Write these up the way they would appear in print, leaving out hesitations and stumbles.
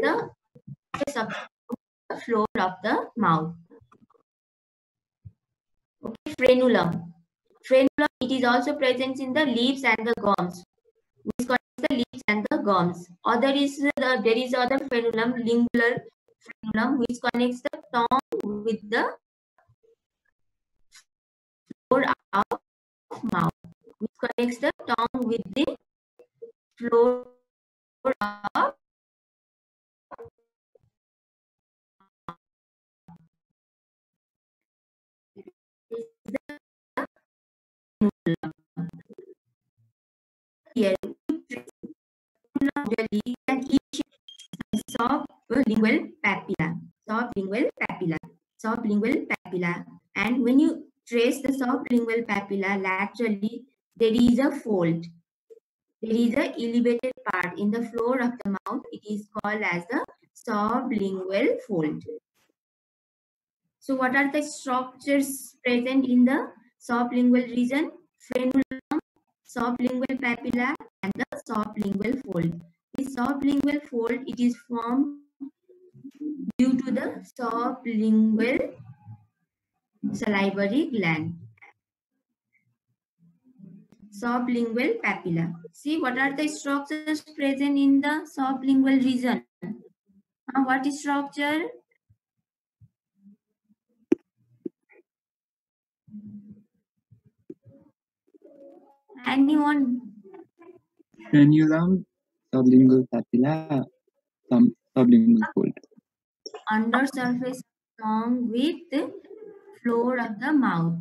the floor of the mouth. Okay, frenulum. Frenulum, it is also present in the lips and the gums, which connects the lips and the gums. There is other frenulum, lingular frenulum, which connects the tongue with the floor of mouth, which connects the tongue with the floor of here. And each sublingual papilla, sublingual papilla. And when you trace the sublingual papilla laterally, there is a fold. There is a elevated part in the floor of the mouth. It is called as the sublingual fold. So what are the structures present in the sublingual region? Frenulum, sublingual papilla, and the sublingual fold. This sublingual fold, it is formed due to the sublingual salivary gland. Sublingual papilla. See, what are the structures present in the sublingual region? What is structure? Anyone? Frenulum, sublingual papilla, sublingual fold. Under surface tongue with the floor of the mouth.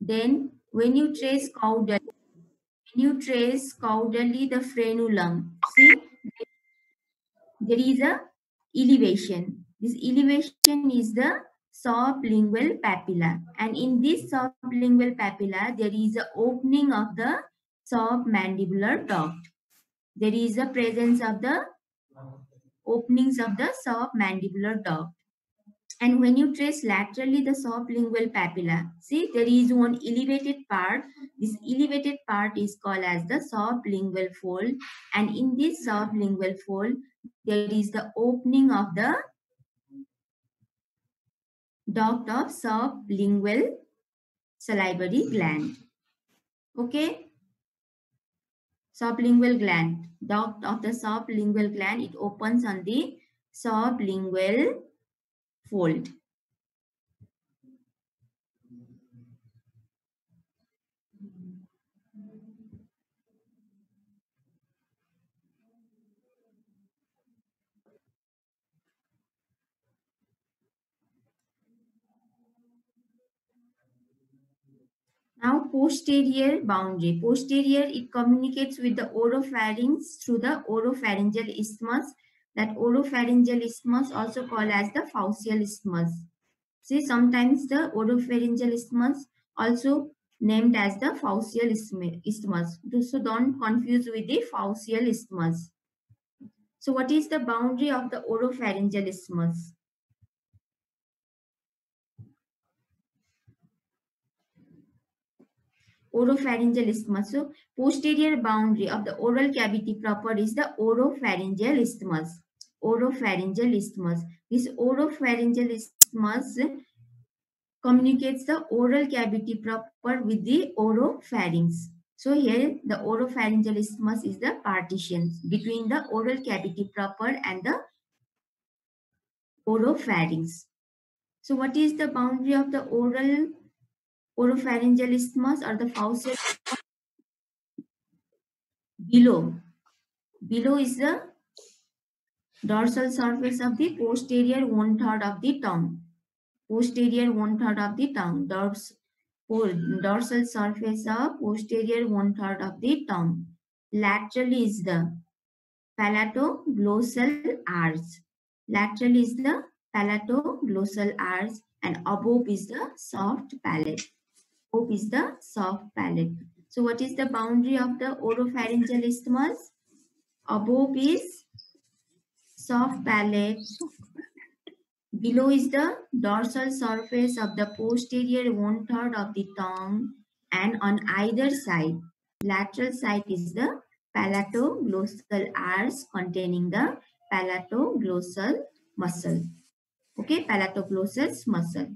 Then when you trace caudally, the frenulum, see there is a elevation. This elevation is the sublingual papilla, and in this sublingual papilla there is a opening of the submandibular duct. There is a presence of the openings of the submandibular duct. And when you trace laterally the sublingual papilla, see there is one elevated part. This elevated part is called as the sublingual fold. And in this sublingual fold, there is the opening of the duct of sublingual salivary gland. Okay? Sublingual gland. Duct of the sublingual gland, it opens on the sublingual fold. Now, posterior boundary. Posterior, it communicates with the oropharynx through the oropharyngeal isthmus. That oropharyngeal isthmus also called as the phausal isthmus. See, sometimes the oropharyngeal isthmus also named as the phausal isthmus. So don't confuse with the phausal isthmus. So what is the boundary of the oropharyngeal isthmus? Oropharyngeal isthmus. So posterior boundary of the oral cavity proper is the oropharyngeal isthmus. Oropharyngeal isthmus. This oropharyngeal isthmus communicates the oral cavity proper with the oropharynx. So here the oropharyngeal isthmus is the partition between the oral cavity proper and the oropharynx. So what is the boundary of the oropharyngeal isthmus or the phausal? Below is the dorsal surface of the posterior 1/3 of the tongue. Posterior 1/3 of the tongue. Dorsal surface of posterior 1/3 of the tongue. Lateral is the palatoglossal arch. Lateral is the palatoglossal arch, and above is the soft palate. Above is the soft palate. So what is the boundary of the oropharyngeal isthmus? Above is soft palate. Below is the dorsal surface of the posterior 1/3 of the tongue, and on either side, lateral side is the palatoglossal arch containing the palatoglossal muscle. Okay, palatoglossal muscle.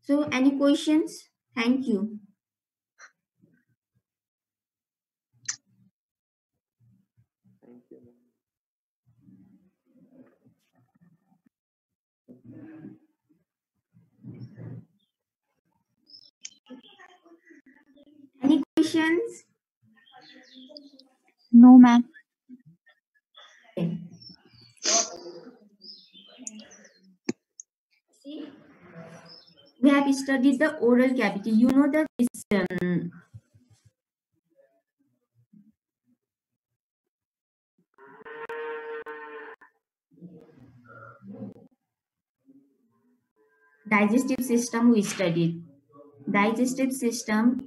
So, any questions? Thank you. Thank you. Any questions? No, ma'am. Okay. See, we have studied the oral cavity. You know that this digestive system we studied. Digestive system,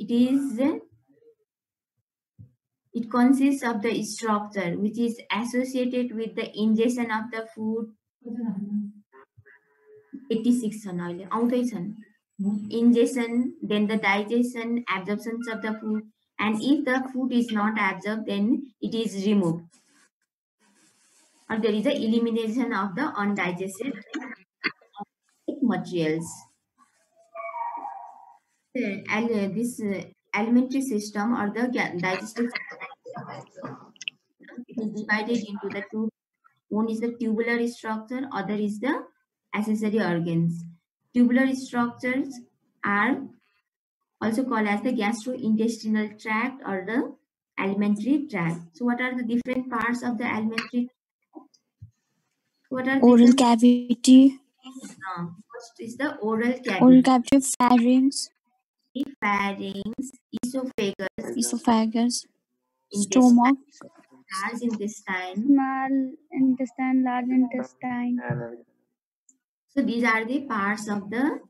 it consists of the structure which is associated with the ingestion of the food. 86 छन् अहिले आउँदैछन्. Ingestion, then the digestion, absorptions of the food, and if the food is not absorbed, then it is removed, or there is a elimination of the undigested materials. This alimentary system or the digestive system, it is divided into the two. One is the tubular structure, other is the accessory organs. Tubular structures are also called as the gastrointestinal tract or the alimentary tract. So what are the different parts of the alimentary tract? What are Oral different? cavity, First is the oral cavity. oral cavity, pharynx, Pharynx, esophagus, intestine, stomach, large intestine. small intestine, large intestine. So these are the parts of the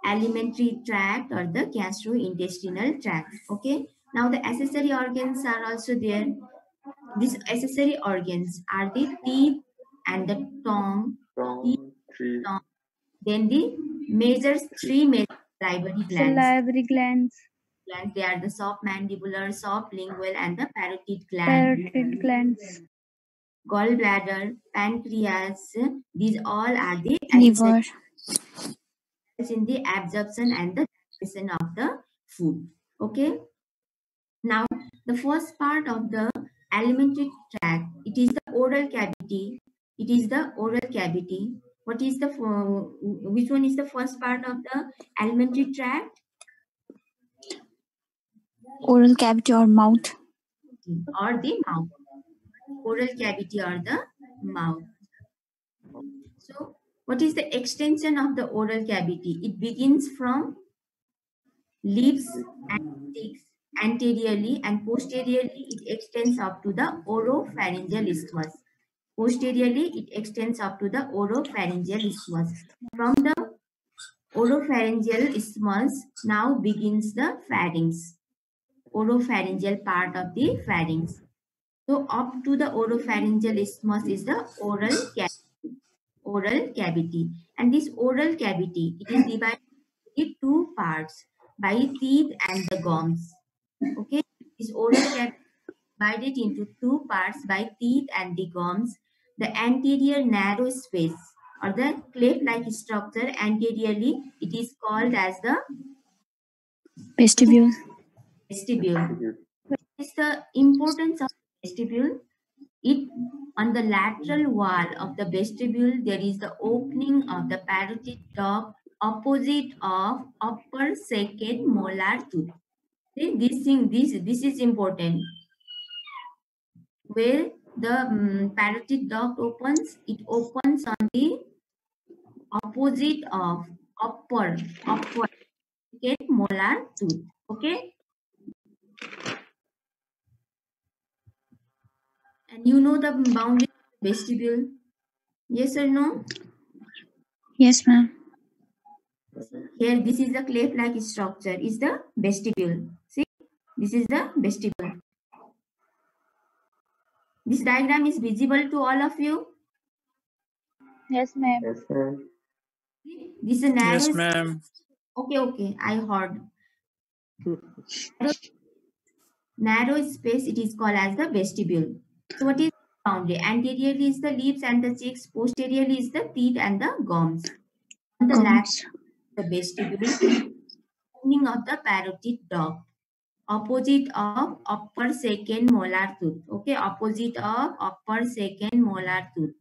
alimentary tract or the gastrointestinal tract. Okay. Now the accessory organs are also there. These accessory organs are the teeth and the tongue. Teeth, tongue. Then the three major salivary glands. Salivary glands, They are the submandibular, sublingual, and the parotid gland. parotid glands, Gallbladder, pancreas. These all are the liver, in the absorption and the digestion of the food. Okay. Now the first part of the alimentary tract, it is the oral cavity. It is the oral cavity. What is the which one is the first part of the alimentary tract? oral cavity or mouth, Or the mouth. Oral cavity or the mouth. So what is the extension of the oral cavity? It begins from lips and cheeks anteriorly, and posteriorly it extends up to the oropharyngeal isthmus. Posteriorly it extends up to the oropharyngeal isthmus. From the oropharyngeal isthmus now begins the pharynx, oropharyngeal part of the pharynx. So up to the oropharyngeal isthmus is the oral cavity. And this oral cavity, it is divided into two parts by teeth and the gums. Okay, this oral cavity divided into two parts by teeth and the gums. The anterior narrow space or the cleft-like structure anteriorly, it is called as the vestibule. Vestibule. What is the importance of vestibule? It on the lateral wall of the vestibule there is the opening of the parotid duct opposite of upper second molar tooth. See, this is important. Where the parotid duct opens, it opens on the opposite of upper second molar tooth. Okay. And you know the boundary of the vestibule? Yes or no? Yes, ma'am. Here, this is the cleft-like structure, is the vestibule. See, this is the vestibule. This diagram is visible to all of you? Yes, ma'am. Yes, ma'am. This is a narrow. Yes, ma'am. Okay, I heard. narrow space, it is called as the vestibule. So what is boundary? Anteriorly is the lips and the cheeks, posteriorly is the teeth and the gums. On the left, the vestibule, opening of the parotid duct, opposite of upper second molar tooth. Okay, opposite of upper second molar tooth.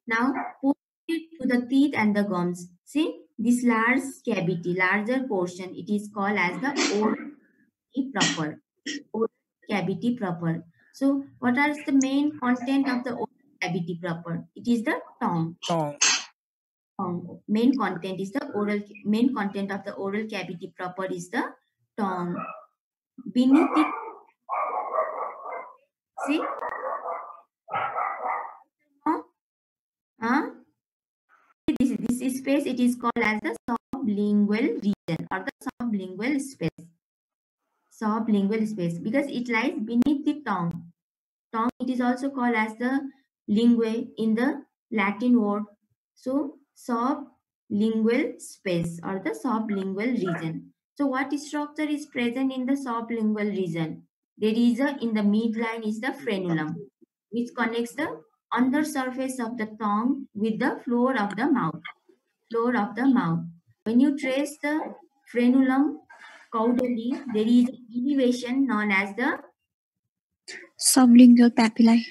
Now, posterior to the teeth and the gums. See, this large cavity, larger portion, it is called as the oral cavity proper. Oral cavity proper. So, what is the main content of the oral cavity proper? It is the tongue. Main content is the oral. Main content of the oral cavity proper is the tongue. Beneath it, see, this space, it is called as the sublingual region or the sublingual space. Sublingual space because it lies beneath the tongue. Tongue, it is also called as the linguae in the Latin word. So sublingual space or the sublingual region. So what structure is present in the sublingual region? There is in the midline is the frenulum, which connects the under surface of the tongue with the floor of the mouth. Floor of the mouth. When you trace the frenulum caudally, there is an elevation known as the sublingual papillae.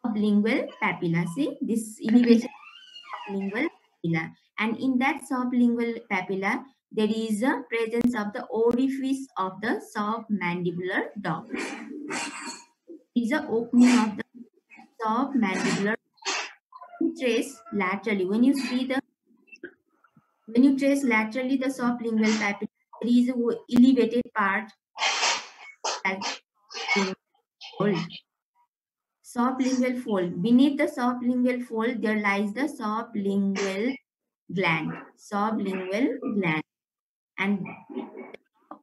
Sublingual papilla. See, this elevation of sublingual papilla. And in that sublingual papilla, there is a presence of the orifice of the submandibular duct. It is an opening of the submandibular trace laterally. When you trace laterally the sublingual papilla, there is an elevated part as fold. Sublingual fold. Beneath the sublingual fold, there lies the sublingual gland. Sublingual gland. And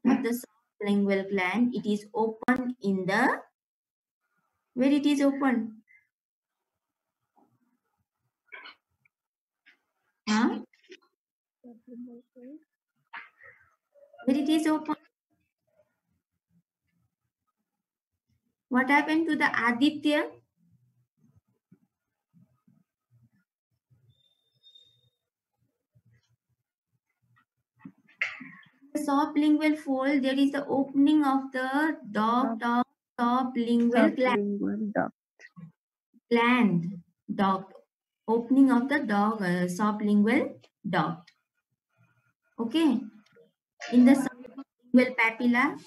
of the sublingual gland, it is open in the, where it is open? Huh? Where it is open? What happened to the Aditya? The sublingual fold, there is the opening of the duct of sublingual gland. Duct. Opening of the sublingual duct. Okay. In the sublingual papilla,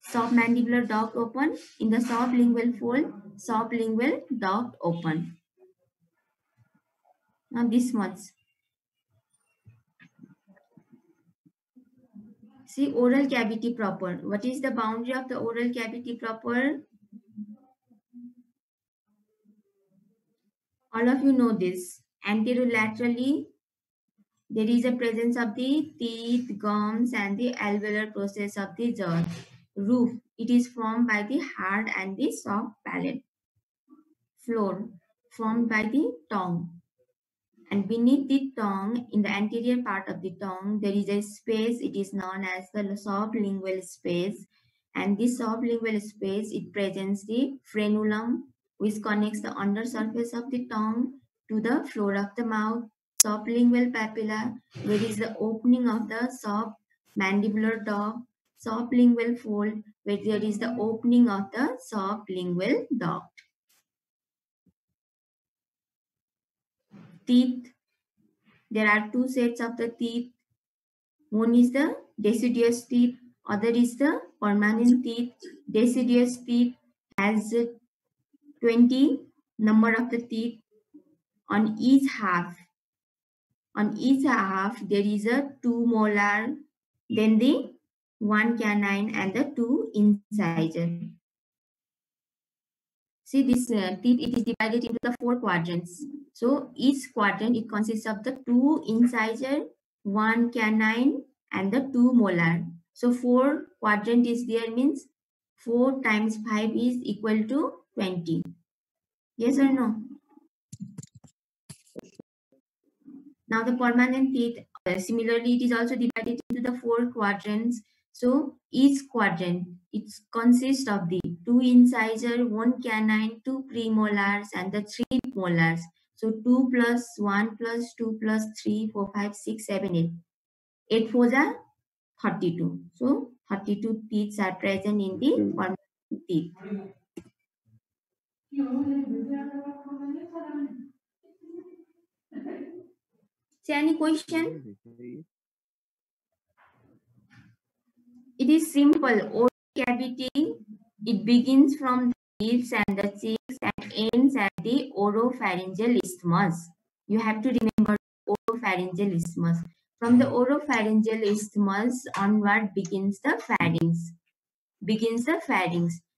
submandibular duct open. In the sublingual fold, sublingual duct open. Now this much. See, oral cavity proper. What is the boundary of the oral cavity proper? All of you know this. Anterolaterally, there is a presence of the teeth, gums, and the alveolar process of the jaw. Roof. It is formed by the hard and the soft palate. Floor. Formed by the tongue. And beneath the tongue, in the anterior part of the tongue, there is a space. It is known as the sublingual space. And this sublingual space, it presents the frenulum, which connects the under surface of the tongue to the floor of the mouth. Sublingual papilla, where is the opening of the submandibular duct. Sublingual fold, where there is the opening of the sublingual duct. Teeth. There are two sets of the teeth. One is the deciduous teeth, other is the permanent teeth. Deciduous teeth has 20 number of the teeth on each half. On each half, there is a 2 molar, then the 1 canine and the 2 incisor. See this teeth, it is divided into the 4 quadrants. So each quadrant, it consists of the 2 incisor, 1 canine and the 2 molar. So 4 quadrant is there, means 4 times 5 is equal to 20. Yes or no? Now the permanent teeth, similarly, it is also divided into the 4 quadrants. So each quadrant, it consists of the 2 incisor, 1 canine, 2 premolars, and the 3 molars. So 2 plus 1 plus 2 plus 3, 4, 5, 6, 7, 8. 8 4s are 32. So 32 teeth are present in the permanent teeth. So any question? It is simple. Oral cavity, it begins from the lips and the cheeks and ends at the oropharyngeal isthmus. You have to remember oropharyngeal isthmus. From the oropharyngeal isthmus onward begins the pharynx.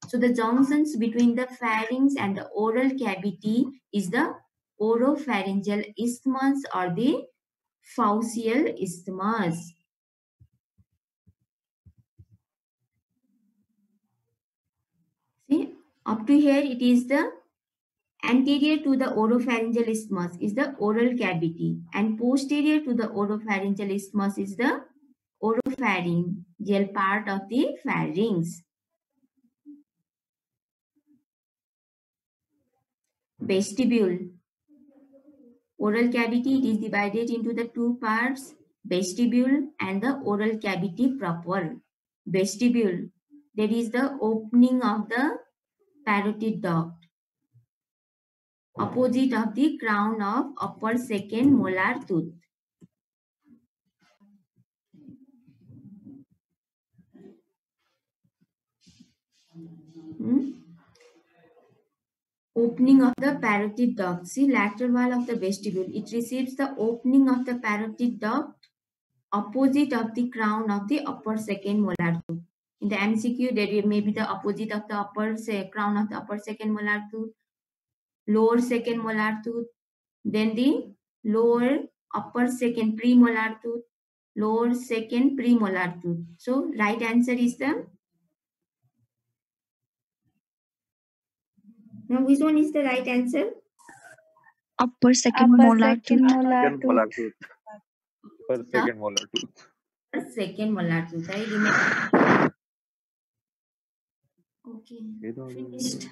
So the junctions between the pharynx and the oral cavity is the oropharyngeal isthmus or the phausal isthmus. See, up to here it is the anterior to the oropharyngeal isthmus is the oral cavity, and posterior to the oropharyngeal isthmus is the oropharyngeal part of the pharynx. Vestibule. Oral cavity, it is divided into the two parts, vestibule and the oral cavity proper. Vestibule, that is the opening of the parotid duct, opposite of the crown of upper second molar tooth. Opening of the parotid duct. See, lateral wall of the vestibule. It receives the opening of the parotid duct opposite of the crown of the upper second molar tooth. In the MCQ, there may be the opposite of the crown of the upper second molar tooth, lower second molar tooth, then the lower upper second premolar tooth, lower second premolar tooth. So, right answer is the. Now, which one is the right answer? Upper second molar tooth. Second molar tooth. Per second molar tooth. Second molar tooth. I remember. Okay. Finished.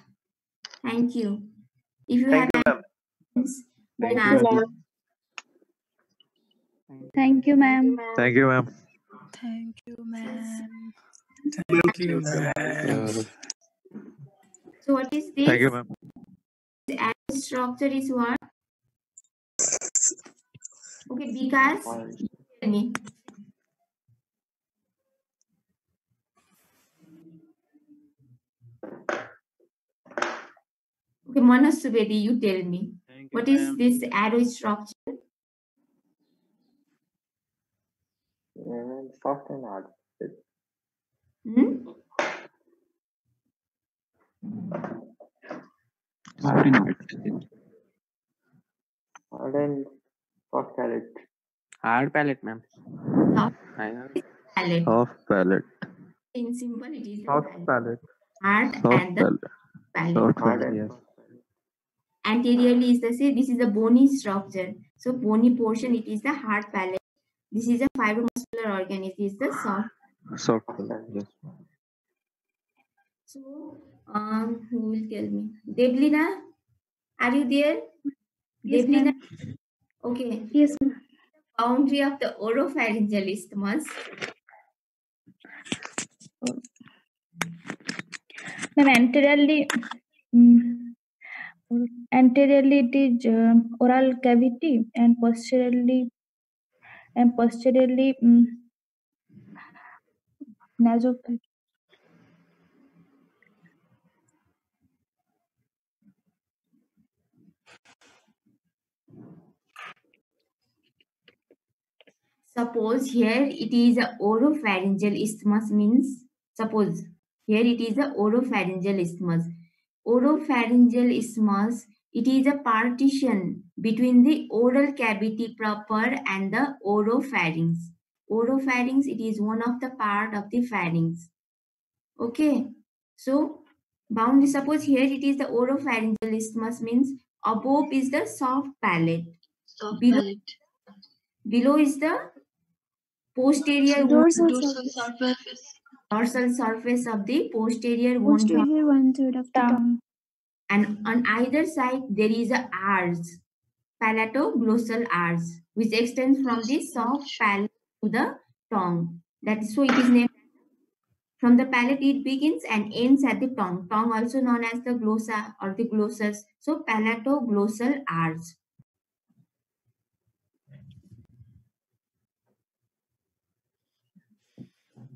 Thank you. If you have any questions, then ask. Thank you, ma'am. Thank you, ma'am. Thank you, ma'am. Thank you, ma'am. So what is this? Thank you, ma'am. The structure is what? Okay, because tell me. Okay, Manas Subedi, you tell me. What is this arrow structure? Soft and hard. Soft and hard. Hard and soft palate. Hard palate, ma'am. Soft palate. Soft palate. In simple, it is the Soft palate. hard Soft and the palate. Soft palate, yes. Anteriorly is the say this is a bony structure. So bony portion, it is the hard palate. This is a fibromuscular organ. It is the Soft palate, yes. So, who will tell me? Devlina, are you there? Yes, Devlina. Okay. Yes, ma'am. Boundary of the oropharyngeal isthmus. Anteriorly it is oral cavity, and posteriorly nasopharynx. Suppose here it is a oropharyngeal isthmus means, suppose here it is a oropharyngeal isthmus. Oropharyngeal isthmus, it is a partition between the oral cavity proper and the oropharynx. Oropharynx, it is one of the part of the pharynx. Okay. So, boundary, suppose here it is the oropharyngeal isthmus means above is the soft palate. Below is the posterior Dorsal surface. dorsal surface of the posterior one-third, Posterior 1/3 of the tongue. and on either side there is a arch, palatoglossal arch, which extends from the soft palate to the tongue. That's so it is named. From the palate it begins and ends at the tongue. Tongue also known as the glossa or the glossus. So palatoglossal arch.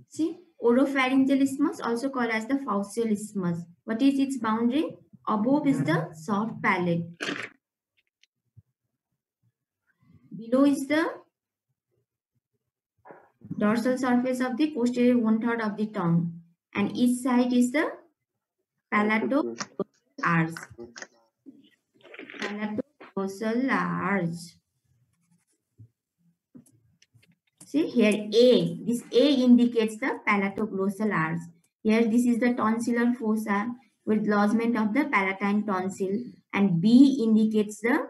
See, oropharyngeal isthmus, also called as the phausal isthmus. What is its boundary? Above is the soft palate. Below is the dorsal surface of the posterior one-third of the tongue. And each side is the palatoglossal arch. Palatoglossal arch. See here A. This A indicates the palatoglossal arch. Here this is the tonsillar fossa with lodgement of the palatine tonsil, and B indicates the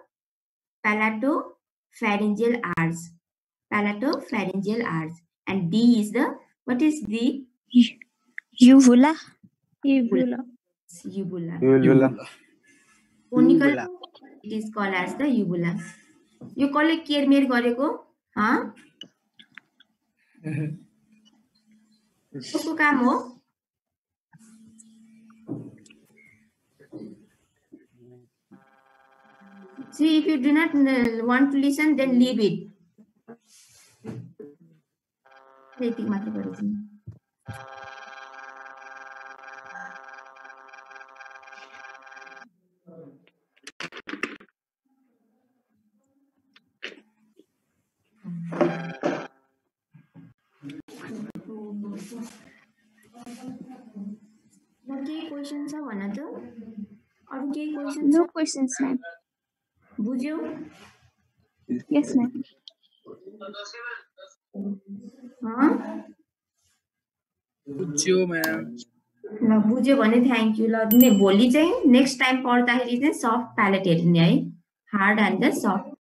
palatopharyngeal arch. Palatopharyngeal arch. And D is the, what is D? Uvula. Uvula. Uvula. Uvula. Conical, it is called as the uvula. You call it केरमेर गरेको, हाँ? कसको काम हो? See, if you do not want to listen, then leave it. यति मात्र गरेछु। केही question छ भन त? अरु केही क्वेशन छ? No questions, ma'am. बुझ्यौ? Yes, ma'am. बुझ्यो म्याम। ल बुझ्यो भने थ्यांक यू। ल भोलि चाहिँ नेक्स्ट टाइम पढ्दाखेरि चाहिँ सफ्ट प्यालेट हेर्ने है, हार्ड एन्ड द सफ्ट